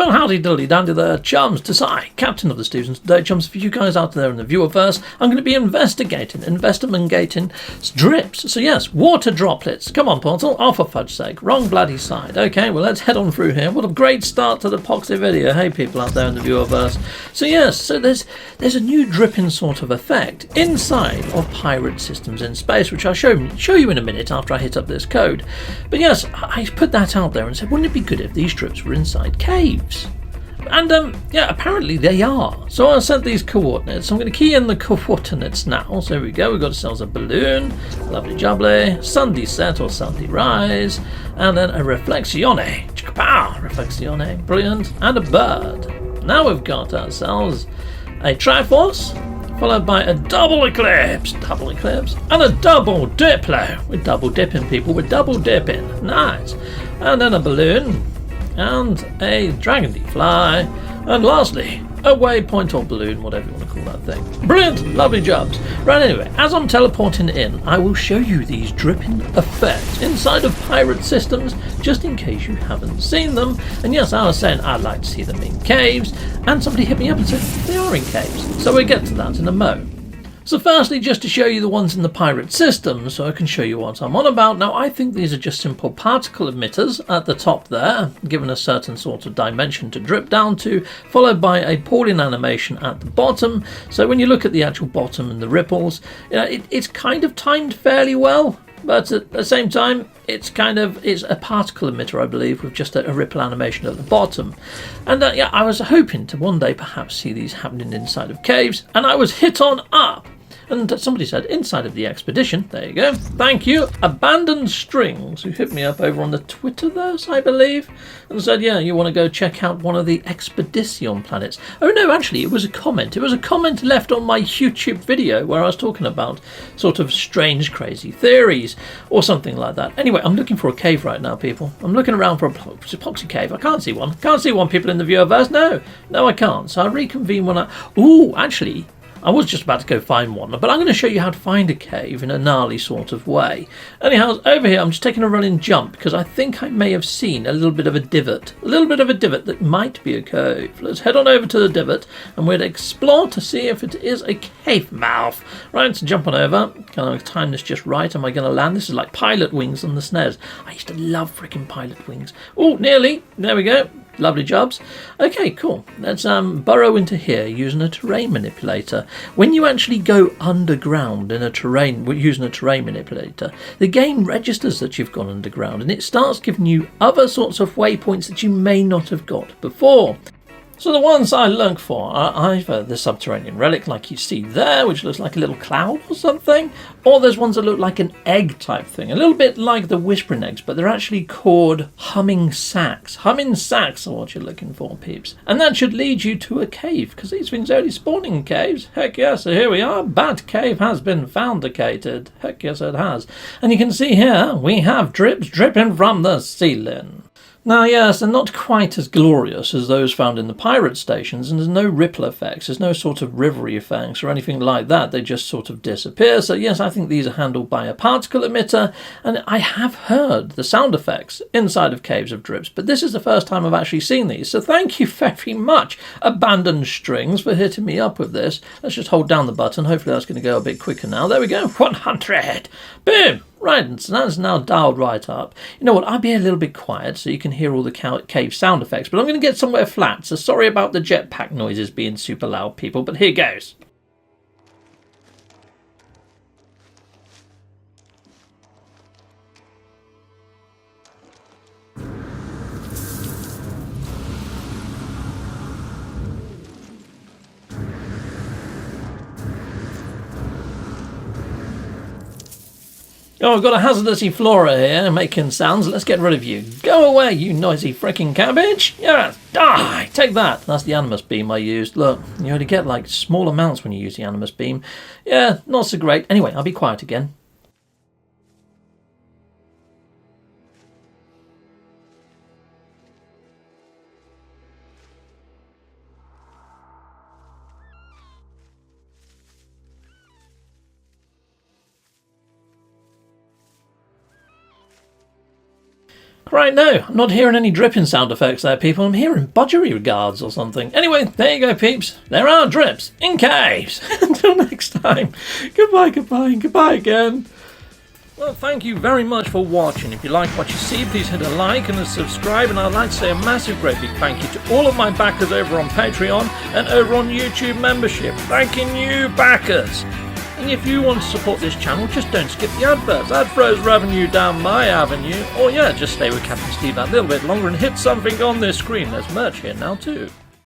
Well, howdy dilly dandy there, chums, to Sci, captain of the students today, chums. For you guys out there in the viewerverse, I'm going to be investigating drips. So yes, water droplets. Come on, Portal. Oh, for fudge's sake. Wrong bloody side. Okay, well, let's head on through here. What a great start to the Poxy video. Hey, people out there in the viewerverse. So yes, so there's a new dripping sort of effect inside of pirate systems in space, which I'll show you in a minute after I hit up this code. But yes, I put that out there and said, wouldn't it be good if these drips were inside caves? And yeah, apparently they are. So I sent these coordinates. I'm going to key in the coordinates now. So here we go. We've got ourselves a balloon, lovely jubbly, Sunday set or Sunday rise, and then a reflexione, reflexione, brilliant, and a bird. Now we've got ourselves a Triforce, followed by a double eclipse, and a double diplo. We're double dipping, people. We're double dipping. Nice. And then a balloon, and a dragon fly, and lastly a waypoint or balloon, whatever you want to call that thing. Brilliant, lovely jobs. Right, anyway, as I'm teleporting in, I will show you these dripping effects inside of pirate systems, just in case you haven't seen them. And yes, I was saying I'd like to see them in caves, and somebody hit me up and said they are in caves, so we'll get to that in a mo. So firstly, just to show you the ones in the pirate system, so I can show you what I'm on about. Now, I think these are just simple particle emitters at the top there, given a certain sort of dimension to drip down to, followed by a pooling animation at the bottom. So when you look at the actual bottom and the ripples, you know, it's kind of timed fairly well, but at the same time, it's a particle emitter, I believe, with just a ripple animation at the bottom. And yeah, I was hoping to one day perhaps see these happening inside of caves, and I was hit on up. And somebody said, inside of the expedition. There you go. Thank you. Abandoned Strings, who hit me up over on the Twitterverse, I believe, and said, yeah, you want to go check out one of the expedition planets. Oh, no, actually, it was a comment. It was a comment left on my YouTube video where I was talking about sort of strange, crazy theories or something like that. Anyway, I'm looking for a cave right now, people. I'm looking around for a epoxy cave. I can't see one. Can't see one, people in the viewerverse. No, I can't. So I reconvene when Ooh, actually, I was just about to go find one, but I'm going to show you how to find a cave in a gnarly sort of way. Anyhow, over here I'm just taking a running jump because I think I may have seen a little bit of a divot. That might be a cave. Let's head on over to the divot and we'll explore to see if it is a cave mouth. Right, so jump on over. Can I time this just right? Am I going to land? This is like pilot wings on the SNES. I used to love freaking pilot wings. Oh, nearly. There we go. Lovely jobs. Okay, cool. Let's burrow into here using a terrain manipulator. When you actually go underground in a terrain using a terrain manipulator, the game registers that you've gone underground and it starts giving you other sorts of waypoints that you may not have got before. So the ones I look for are either the subterranean relic like you see there, which looks like a little cloud or something, or there's ones that look like an egg type thing, a little bit like the whispering eggs, but they're actually called humming sacks. Humming sacks are what you're looking for, peeps. And that should lead you to a cave, because these things only spawn in caves. Heck yes, so here we are. Bat cave has been foundicated. Heck yes, it has. And you can see here, we have drips dripping from the ceiling. Now, yes, they're not quite as glorious as those found in the pirate stations, and there's no ripple effects, there's no sort of rivery effects or anything like that, they just sort of disappear. So yes, I think these are handled by a particle emitter, and I have heard the sound effects inside of caves of drips, but this is the first time I've actually seen these, so thank you very much, Abandoned Strings, for hitting me up with this. Let's just hold down the button, hopefully that's going to go a bit quicker now. There we go, 100! Boom! Right, so that's now dialed right up. You know what, I'll be a little bit quiet so you can hear all the cave sound effects, but I'm going to get somewhere flat, so sorry about the jetpack noises being super loud, people, but here goes. Oh, I've got a hazardousy flora here making sounds. Let's get rid of you. Go away, you noisy freaking cabbage. Yeah, die. Take that. That's the animus beam I used. Look, you only get like small amounts when you use the animus beam. Yeah, not so great. Anyway, I'll be quiet again. Right, no, I'm not hearing any dripping sound effects there, people. I'm hearing budgery regards or something. Anyway, there you go, peeps. There are drips in caves. Until next time. Goodbye, goodbye, and goodbye again. Well, thank you very much for watching. If you like what you see, please hit a like and a subscribe. And I'd like to say a massive, great big thank you to all of my backers over on Patreon and over on YouTube membership. Thanking you, backers. And if you want to support this channel, just don't skip the adverts. That throws revenue down my avenue. Or yeah, just stay with Captain Steve that little bit longer and hit something on this screen. There's merch here now too.